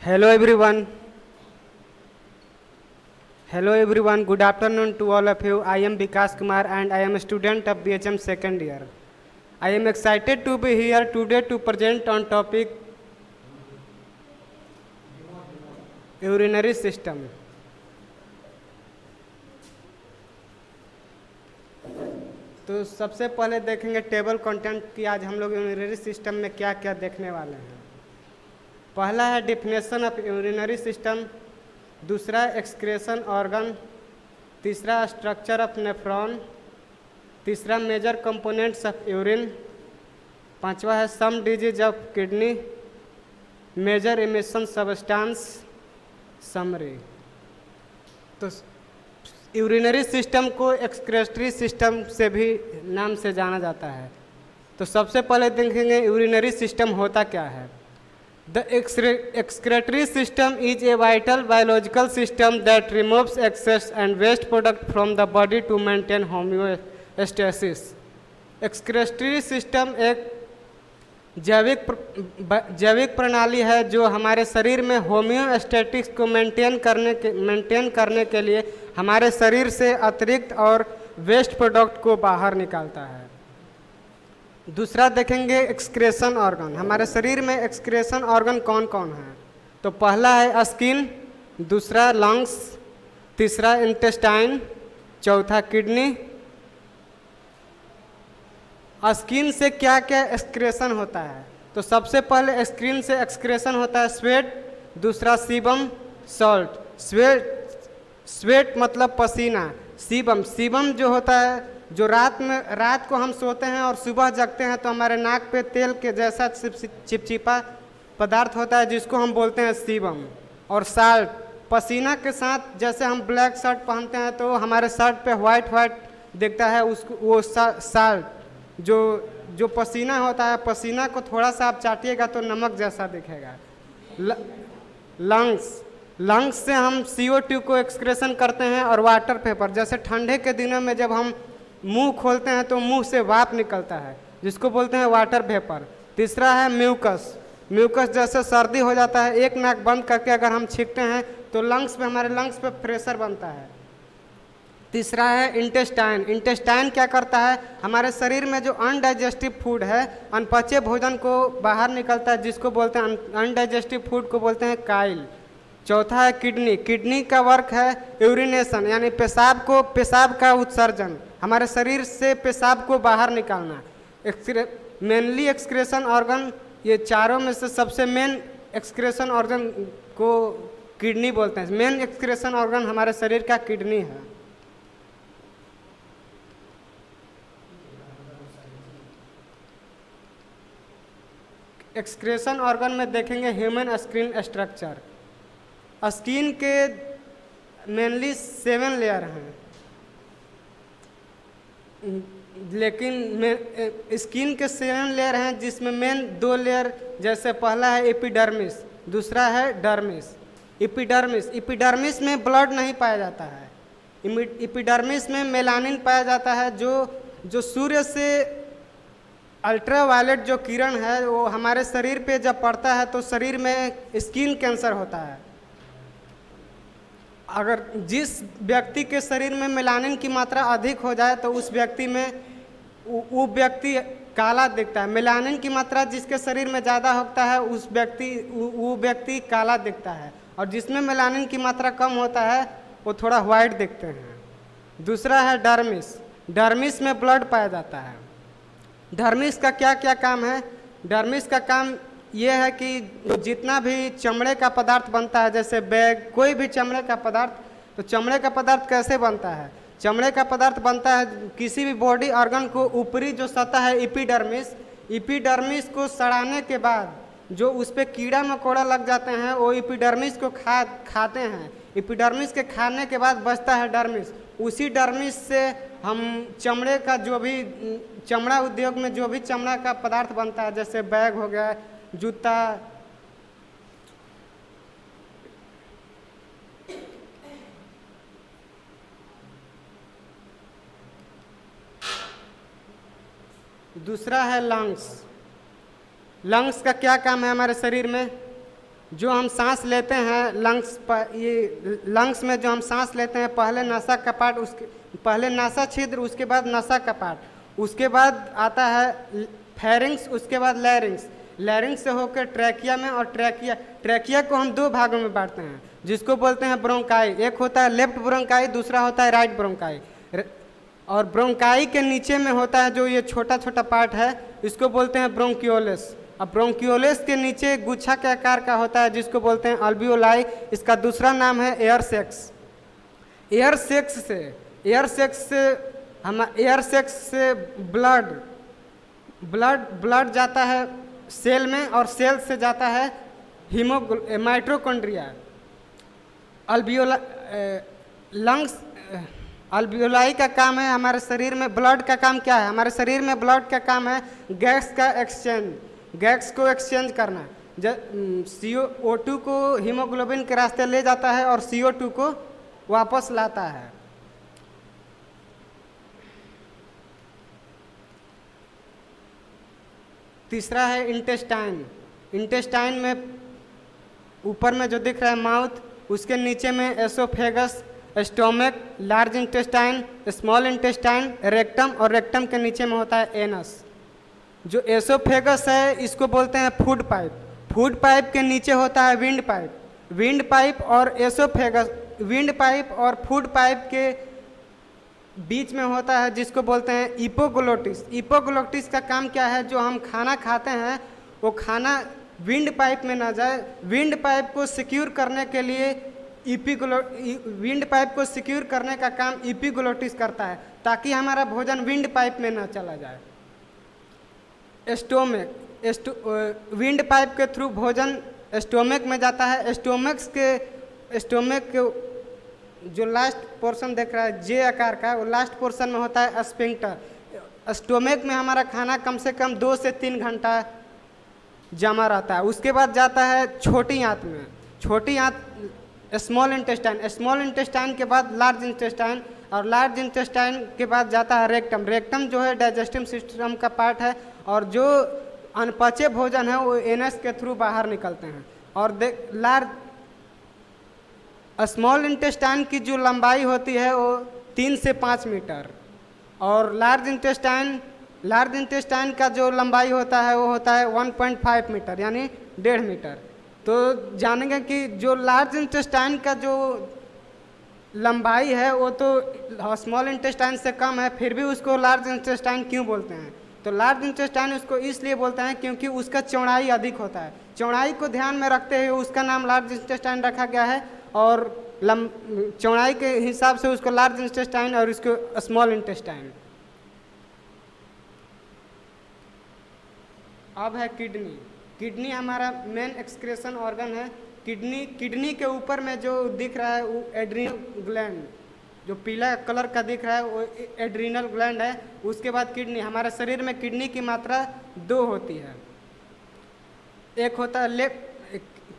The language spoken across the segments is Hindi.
Hello everyone. Hello everyone. Good afternoon to all of you. I am Vikas Kumar and I am a student of BHM second year. I am excited to be here today to present on topic urinary system. तो सबसे पहले देखेंगे टेबल कंटेंट कि आज हम लोग यूरिनरी सिस्टम में क्या क्या देखने वाले हैं। पहला है डिफिनेशन ऑफ यूरिनरी सिस्टम, दूसरा एक्सक्रेशन ऑर्गन, तीसरा स्ट्रक्चर ऑफ नेफ्रॉन, तीसरा मेजर कंपोनेंट्स ऑफ यूरिन, पांचवा है some disease of kidney, major emission substance, summary. तो यूरिनरी सिस्टम को एक्सक्रेटरी सिस्टम से भी नाम से जाना जाता है। तो सबसे पहले देखेंगे यूरिनरी सिस्टम होता क्या है। The excretory system is a vital biological system that removes excess and waste product from the body to maintain homeostasis. Excretory system एक जैविक प्रणाली है जो हमारे शरीर में होम्योस्टैटिक्स को मेंटेन करने के लिए हमारे शरीर से अतिरिक्त और वेस्ट प्रोडक्ट को बाहर निकालता है। दूसरा देखेंगे एक्सक्रेशन ऑर्गन। हमारे शरीर में एक्सक्रेशन ऑर्गन कौन कौन है। तो पहला है स्किन, दूसरा लंग्स, तीसरा इंटेस्टाइन, चौथा किडनी। स्किन से क्या क्या एक्सक्रेशन होता है। तो सबसे पहले स्किन से एक्सक्रेशन होता है स्वेट, दूसरा सीबम, सॉल्ट। स्वेट मतलब पसीना। सीबम जो होता है, जो रात को हम सोते हैं और सुबह जगते हैं तो हमारे नाक पे तेल के जैसा चिपचिपा पदार्थ होता है जिसको हम बोलते हैं सीबम। और साल्ट, पसीना के साथ जैसे हम ब्लैक शर्ट पहनते हैं तो हमारे शर्ट पे वाइट दिखता है, उसको वो साल्ट। जो पसीना होता है, पसीना को थोड़ा सा आप चाटिएगा तो नमक जैसा दिखेगा। लंग्स से हम CO2 को एक्सक्रेशन करते हैं और वाटर वेपर। जैसे ठंडे के दिनों में जब हम मुंह खोलते हैं तो मुंह से वाप निकलता है जिसको बोलते हैं वाटर वेपर। तीसरा है म्यूकस जैसे सर्दी हो जाता है, एक नाक बंद करके अगर हम छींकते हैं तो हमारे लंग्स पे प्रेशर बनता है। तीसरा है इंटेस्टाइन क्या करता है, हमारे शरीर में जो अनडाइजेस्टिव फूड है, अनपचे भोजन को बाहर निकलता है जिसको बोलते हैं अनडाइजेस्टिव फूड को बोलते हैं काइल। चौथा है किडनी का वर्क है यूरिनेशन, यानी पेशाब का उत्सर्जन, हमारे शरीर से पेशाब को बाहर निकालना। मेनली एक्सक्रेशन ऑर्गन, ये चारों में से सबसे मेन एक्सक्रेशन ऑर्गन को किडनी बोलते हैं। मेन एक्सक्रेशन ऑर्गन हमारे शरीर का किडनी है। एक्सक्रेशन ऑर्गन में देखेंगे ह्यूमन स्किन स्ट्रक्चर। स्किन के मेनली 7 लेयर हैं, लेकिन स्किन के 7 लेयर हैं जिसमें मेन 2 लेयर, जैसे पहला है एपिडर्मिस, दूसरा है डर्मिस। एपिडर्मिस में ब्लड नहीं पाया जाता है। एपिडर्मिस में मेलानिन पाया जाता है जो सूर्य से अल्ट्रावायलेट जो किरण है वो हमारे शरीर पे जब पड़ता है तो शरीर में स्किन कैंसर होता है। अगर जिस व्यक्ति के शरीर में मेलानिन की मात्रा अधिक हो जाए तो उस व्यक्ति में वो व्यक्ति काला दिखता है। मेलानिन की मात्रा जिसके शरीर में ज़्यादा होता है वो व्यक्ति काला दिखता है, और जिसमें मेलानिन की मात्रा कम होता है वो थोड़ा वाइट दिखते हैं। दूसरा है डर्मिस में ब्लड पाया जाता है। डर्मिस का क्या क्या काम है। डर्मिस का काम ये है कि जितना भी चमड़े का पदार्थ बनता है, जैसे बैग, कोई भी चमड़े का पदार्थ, तो चमड़े का पदार्थ कैसे बनता है। चमड़े का पदार्थ बनता है किसी भी बॉडी ऑर्गन को ऊपरी जो सतह है एपिडर्मिस को सड़ाने के बाद जो उस पर कीड़ा मकोड़ा लग जाते हैं वो एपिडर्मिस को खाते हैं। एपिडर्मिस के खाने के बाद बचता है डर्मिस। उसी डर्मिस से हम चमड़े का चमड़ा उद्योग में जो भी चमड़ा का पदार्थ बनता है, जैसे बैग हो गया, जूता, दूसरा है लंग्स का क्या काम है हमारे शरीर में। जो हम सांस लेते हैं लंग्स पर, ये लंग्स में जो हम सांस लेते हैं, पहले नासा का पार्ट, उसके पहले नासा छिद्र, उसके बाद नसा का पार्ट, उसके बाद आता है फेरिंग्स, उसके बाद लैरिंग्स, लैरिंग्स से होकर ट्रैकिया में, और ट्रैकिया को हम दो भागों में बांटते हैं जिसको बोलते हैं ब्रोंकाई। एक होता है लेफ्ट ब्रोंकाई, दूसरा होता है राइट ब्रोंकाई। और ब्रोंकाई के नीचे में होता है जो ये छोटा छोटा पार्ट है, इसको बोलते हैं ब्रोंकियोलस। अब ब्रोंकियोलस के नीचे गुच्छा के आकार का होता है जिसको बोलते हैं अल्वियोलाई। इसका दूसरा नाम है एयर सेक्स। एयर सेक्स से ब्लड जाता है सेल में, और सेल से जाता है माइटोकॉन्ड्रिया। अल्वियोलाई का काम है, हमारे शरीर में ब्लड का काम क्या है? हमारे शरीर में ब्लड का काम है गैस का एक्सचेंज, गैस को एक्सचेंज करना। CO2 को हीमोग्लोबिन के रास्ते ले जाता है और CO2 को वापस लाता है। तीसरा है इंटेस्टाइन। इंटेस्टाइन में ऊपर में जो दिख रहा है माउथ, उसके नीचे में oesophagus, stomach, large intestine, small intestine, rectum, और रेक्टम के नीचे में होता है एनस। जो एसोफेगस है इसको बोलते हैं फूड पाइप। फूड पाइप के नीचे होता है विंड पाइप। विंड पाइप और एसोफेगस, विंड पाइप और फूड पाइप के बीच में होता है जिसको बोलते हैं इपोग्लोटिस। इपोग्लोटिस का काम क्या है? जो हम खाना खाते हैं वो खाना विंड पाइप में ना जाए, विंड पाइप को सिक्योर करने के लिए विंड पाइप को सिक्योर करने का काम इपिग्लोटिस करता है, ताकि हमारा भोजन विंड पाइप में ना चला जाए। विंड पाइप के थ्रू भोजन स्टोमक में जाता है। स्टोमक के जो लास्ट पोर्शन देख रहा है जे आकार का, वो लास्ट पोर्शन में होता है स्फिंक्टर। स्टोमक में हमारा खाना कम से कम 2 से 3 घंटा जमा रहता है। उसके बाद जाता है छोटी आंत में। छोटी आंत स्मॉल इंटेस्टाइन, स्मॉल इंटेस्टाइन के बाद लार्ज इंटेस्टाइन, और लार्ज इंटेस्टाइन के बाद जाता है रेक्टम। रेक्टम जो है डाइजेस्टिव सिस्टम का पार्ट है, और जो अनपचे भोजन है वो एनस के थ्रू बाहर निकलते हैं। और स्मॉल इंटेस्टाइन की जो लंबाई होती है वो 3 से 5 मीटर, और लार्ज इंटेस्टाइन का जो लंबाई होता है वो होता है 1.5 मीटर, यानी 1.5 मीटर। तो जानेंगे कि जो लार्ज इंटेस्टाइन का जो लंबाई है वो तो स्मॉल इंटेस्टाइन से कम है, फिर भी उसको लार्ज इंटेस्टाइन क्यों बोलते हैं? तो लार्ज इंटेस्टाइन उसको इसलिए बोलते हैं क्योंकि उसका चौड़ाई अधिक होता है। चौड़ाई को ध्यान में रखते हुए उसका नाम लार्ज इंटेस्टाइन रखा गया है, और चौड़ाई के हिसाब से उसको लार्ज इंटेस्टाइन और उसको स्मॉल इंटेस्टाइन। अब है किडनी। किडनी हमारा मेन एक्सक्रेशन ऑर्गन है। किडनी के ऊपर में जो दिख रहा है वो एड्रीनल ग्लैंड, जो पीला कलर का दिख रहा है वो एड्रीनल ग्लैंड है। उसके बाद किडनी। हमारे शरीर में किडनी की मात्रा 2 होती है। एक होता है लेफ्ट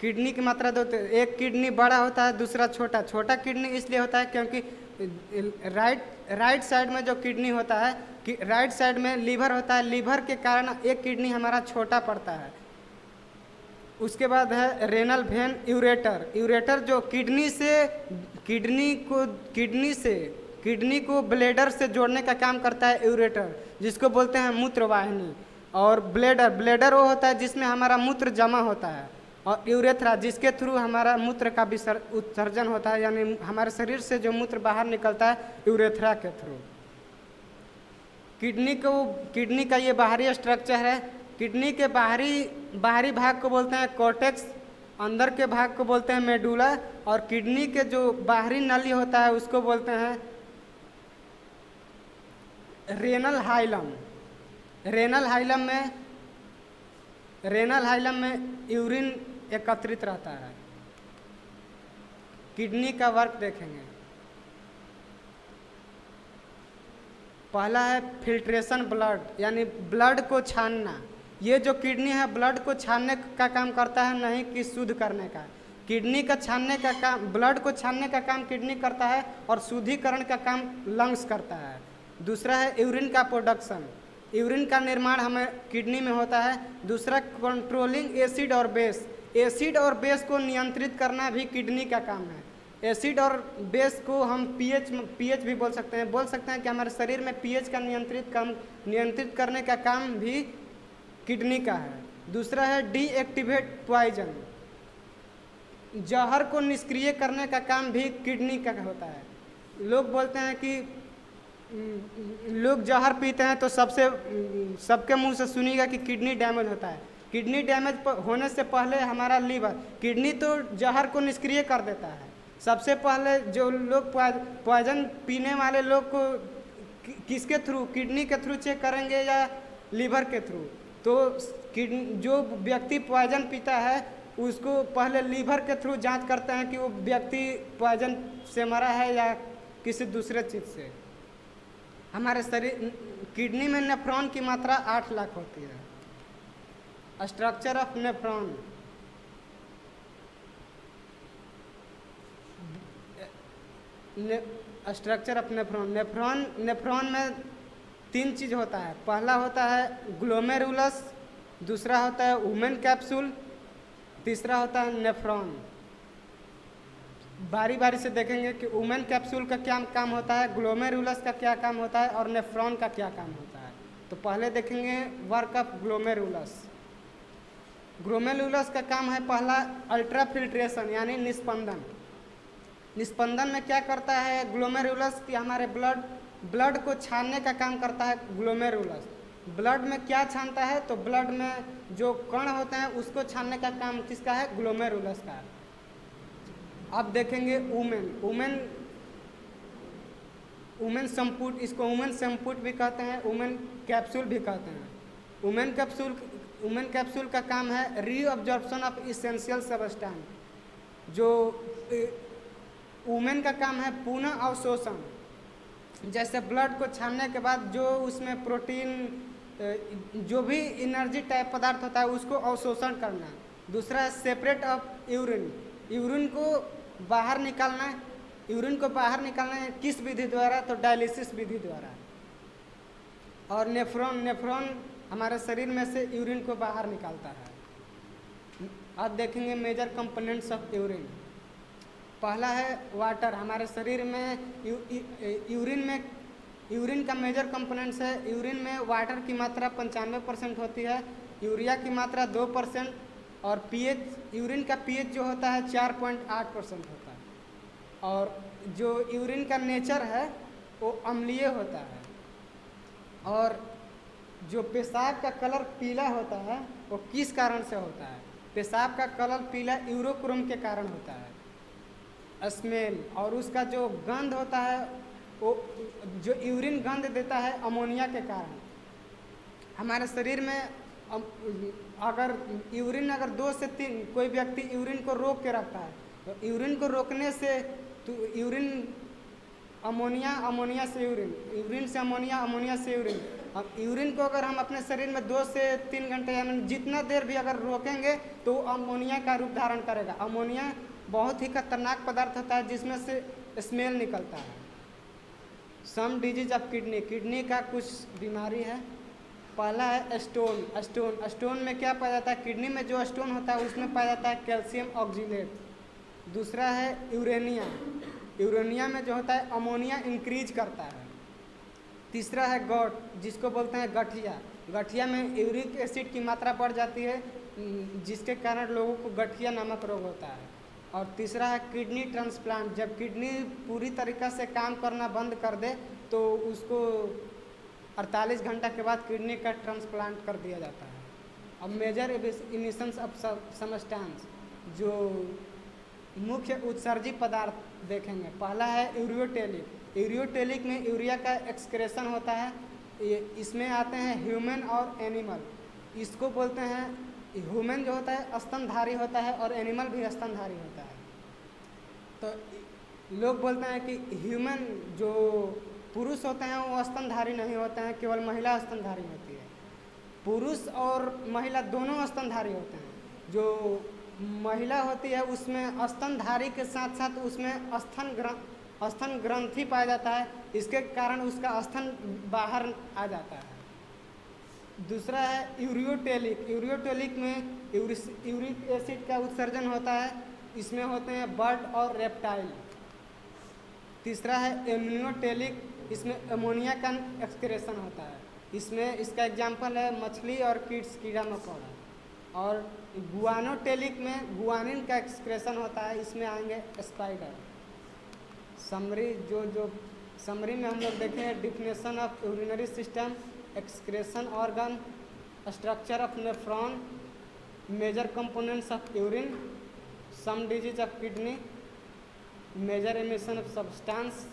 किडनी की मात्रा 2, एक किडनी बड़ा होता है, दूसरा छोटा। छोटा किडनी इसलिए होता है क्योंकि राइट साइड में जो किडनी होता है कि राइट साइड में लीवर होता है, लीवर के कारण एक किडनी हमारा छोटा पड़ता है। उसके बाद है रेनल वेन, यूरेटर। यूरेटर जो किडनी को ब्लेडर से जोड़ने का काम करता है यूरेटर, जिसको बोलते हैं मूत्रवाहिनी। और ब्लेडर वो होता है जिसमें हमारा मूत्र जमा होता है, और यूरेथ्रा जिसके थ्रू हमारा मूत्र का उत्सर्जन होता है, यानी हमारे शरीर से जो मूत्र बाहर निकलता है यूरेथ्रा के थ्रू। किडनी का ये बाहरी स्ट्रक्चर है। किडनी के बाहरी भाग को बोलते हैं कॉर्टेक्स, अंदर के भाग को बोलते हैं मेडुला, और किडनी के जो बाहरी नली होता है उसको बोलते हैं रेनल हाइलम। रेनल हाइलम में यूरिन एकत्रित रहता है। किडनी का वर्क देखेंगे। पहला है फिल्ट्रेशन ब्लड, यानी ब्लड को छानना। ये जो किडनी है ब्लड को छानने का काम करता है, नहीं कि शुद्ध करने का। किडनी का छानने का काम, ब्लड को छानने का काम किडनी करता है, और शुद्धिकरण का काम लंग्स करता है। दूसरा है यूरिन का प्रोडक्शन। यूरिन का निर्माण हमें किडनी में होता है। दूसरा कंट्रोलिंग एसिड और बेस। एसिड और बेस को नियंत्रित करना भी किडनी का काम है। एसिड और बेस को हम पीएच भी बोल सकते हैं कि हमारे शरीर में पीएच का नियंत्रित करने का काम भी किडनी का है। दूसरा है डीएक्टिवेट पॉइजन, जहर को निष्क्रिय करने का काम भी किडनी का होता है। लोग बोलते हैं कि लोग जहर पीते हैं तो सबके मुंह से सुनिएगा कि किडनी डैमेज होता है। किडनी डैमेज होने से पहले हमारा लीवर, किडनी तो जहर को निष्क्रिय कर देता है। सबसे पहले जो लोग पॉइजन पीने वाले लोग को किसके थ्रू, किडनी के थ्रू चेक करेंगे या लीवर के थ्रू? तो किडनी, जो व्यक्ति पॉइजन पीता है उसको पहले लीवर के थ्रू जांच करते हैं कि वो व्यक्ति पॉइजन से मरा है या किसी दूसरे चीज़ से। हमारे शरीर किडनी में नेफ्रॉन की मात्रा 8 लाख होती है। Structure of nephron, structure of nephron में 3 चीज़ होता है। पहला होता है ग्लोमेरुलस, दूसरा होता है वुमेन कैप्सूल, तीसरा होता है नेफ्रॉन। बारी बारी से देखेंगे कि वुमेन कैप्सूल का क्या काम होता है, ग्लोमेरुलस का क्या काम होता है और नेफ्रॉन का क्या काम होता है। तो पहले देखेंगे वर्क ऑफ ग्लोमेरुलस। ग्लोमेरुलस का काम है पहला अल्ट्रा फिल्ट्रेशन यानी निस्पंदन। निस्पंदन में क्या करता है ग्लोमेरुलस कि हमारे ब्लड को छानने का काम करता है ग्लोमेरुलस। ब्लड में क्या छानता है? तो ब्लड में जो कण होते हैं उसको छानने का काम किसका है? ग्लोमेरुलस का। अब देखेंगे वुमेन संपुट, इसको वुमेन संपुट भी कहते हैं, वुमेन कैप्सूल भी कहते हैं। वुमेन कैप्सूल का काम है रीअब्जॉर्प्शन ऑफ इसेंशियल सब्सटेंस। जो वुमेन का काम है पुनः अवशोषण, जैसे ब्लड को छानने के बाद जो उसमें प्रोटीन, जो भी एनर्जी टाइप पदार्थ होता है उसको अवशोषण करना। दूसरा है सेपरेट ऑफ यूरिन, यूरिन को बाहर निकालना। यूरिन को बाहर निकालना है किस विधि द्वारा? तो डायलिसिस विधि द्वारा। और नेफ्रॉन हमारे शरीर में से यूरिन को बाहर निकालता है। अब देखेंगे मेजर कंपोनेंट्स ऑफ यूरिन। पहला है वाटर। हमारे शरीर में यूरिन का मेजर कंपोनेंट्स है। यूरिन में वाटर की मात्रा 95% होती है, यूरिया की मात्रा 2% और पीएच, यूरिन का पीएच जो होता है 4.8% होता है। और जो यूरिन का नेचर है वो अम्लीय होता है। और जो पेशाब का कलर पीला होता है वो किस कारण से होता है? पेशाब का कलर पीला यूरोक्रोम के कारण होता है, स्मेल। और उसका जो गंध होता है वो, जो यूरिन गंध देता है अमोनिया के कारण। हमारे शरीर में अगर 2 से 3 कोई व्यक्ति यूरिन को रोक के रखता है तो यूरिन को रोकने से तो यूरिन अमोनिया से यूरिन से अमोनिया से यूरिन। अब यूरिन को अगर हम अपने शरीर में 2 से 3 घंटे या जितना देर भी अगर रोकेंगे तो अमोनिया का रूप धारण करेगा। अमोनिया बहुत ही खतरनाक पदार्थ होता है जिसमें से स्मेल निकलता है। सम डिजीज ऑफ किडनी का कुछ बीमारी है। पहला है स्टोन में क्या पाया जाता है? किडनी में जो स्टोन होता है उसमें पाया जाता है कैल्शियम ऑक्सीलेट। दूसरा है यूरेनिया में जो होता है अमोनिया इंक्रीज करता है। तीसरा है गॉट, जिसको बोलते हैं गठिया में यूरिक एसिड की मात्रा बढ़ जाती है जिसके कारण लोगों को गठिया नामक रोग होता है। और तीसरा है किडनी ट्रांसप्लांट, जब किडनी पूरी तरीक़ा से काम करना बंद कर दे तो उसको 48 घंटा के बाद किडनी का ट्रांसप्लांट कर दिया जाता है। अब मेजर इमिशंस ऑफ सबस्टेंस, जो मुख्य उत्सर्जी पदार्थ देखेंगे। पहला है यूरियोटेलिक में यूरिया का एक्सक्रेशन होता है। इसमें आते हैं ह्यूमन और एनिमल। इसको बोलते हैं, ह्यूमन जो होता है स्तनधारी होता है और एनिमल भी स्तनधारी होता है। तो लोग बोलते हैं कि ह्यूमन जो पुरुष होते हैं वो स्तनधारी नहीं होते हैं, केवल महिला स्तनधारी होती है। पुरुष और महिला दोनों स्तनधारी होते हैं। जो महिला होती है उसमें स्तनधारी के साथ साथ उसमें स्तन ग्रंथि पाया जाता है, इसके कारण उसका स्तन बाहर आ जाता है। दूसरा है यूरियोटेलिक में यूरिक एसिड का उत्सर्जन होता है, इसमें होते हैं बर्ड और रेप्टाइल। तीसरा है एम्नियोटेलिक, इसमें अमोनिया का एक्सक्रेशन होता है, इसमें इसका एग्जाम्पल है मछली और कीड़ा मकोड़ा। और गुआनोटेलिक में गुआनिन का एक्सक्रेशन होता है, इसमें आएंगे स्पाइडर। समरी में हम लोग देखें definition of urinary system, excretion organ, structure of nephron, major components of urine, some disease of kidney, major emission of substance.